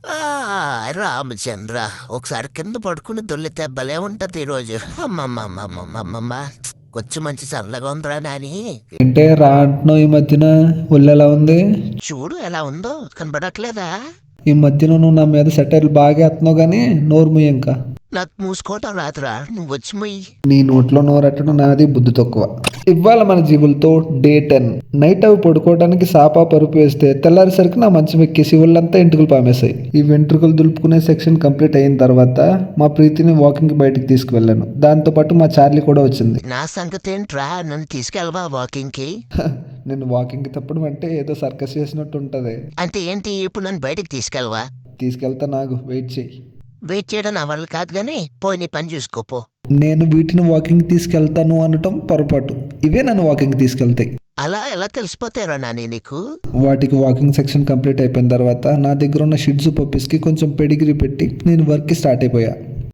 ఆ! రామచంద్ర ఒకసారి కింద పడుకుని దొర్లితే భలే ఉంటది ఈరోజు. అమ్మమ్మమ్మమ్మమ్మమ్మ! కొంచెం మంచి చల్లగా ఉందిరా నాని. అంటే రాంటున్నావు ఈ మధ్యన ఒళ్ళు ఎలా ఉంది? చూడు ఎలా ఉందో కనబడట్లేదా? ఈ మధ్యన నువ్వు నా మీద సెటైర్లు బాగా వేస్తున్నావు కానీ నోరు ముయ్యి ఇంకా. నాకు మూసుకోవటం రాదురా, నువ్వు వచ్చి మొయ్యి. నీ నోట్లో నోరెట్టడం నాది బుద్ధి తక్కువ. ఇవాళ మన జీవులతో డే 10. నైట్ అవి పడుకోవడానికి సాపా పరుపు వేస్తే తెల్లారేసరికి నా మంచం ఎక్కేసి ఒళ్ళంతా ఎంట్రుకలు పామేశాయి. ఈ వెంట్రుకలు దులుపుకునే సెక్షన్ కంప్లీట్ అయిన తర్వాత మా ప్రీతిని వాకింగ్కి బయటికి తీసుకువెళ్ళాను. దాంతోపాటు మా చార్లీ కూడా వచ్చింది. నా సంగతి ఏంట్రా, నన్ను తీసుకెళ్ళవా వాకింగ్కి? నేను వాకింగ్కి తప్పడం అంటే ఏదో సర్కస్ చేసినట్టు ఉంటుంది. అంటే ఏంటి, ఇప్పుడు నన్ను బయటికి తీసుకెళ్ళవా? తీసుకెళ్తా, నాకు వెయిట్ చేయి. వెయిట్ చేయడం నా వల్ల కాదు కానీ పోయి నీ పని చూసుకోపో. నేను వీటిని వాకింగ్ తీసుకెళ్తాను అనటం పొరపాటు. ఇవే నన్ను వాకింగ్ తీసుకెళ్తాయి. అలా ఎలా తెలిసిపోతారా నాని నీకు? వాటికి వాకింగ్ సెక్షన్ కంప్లీట్ అయిపోయిన తర్వాత నా దగ్గర ఉన్న షిడ్జు పప్పీస్కి కొంచెం పెడిగ్రీ పెట్టి నేను వర్క్కి స్టార్ట్ అయిపోయా.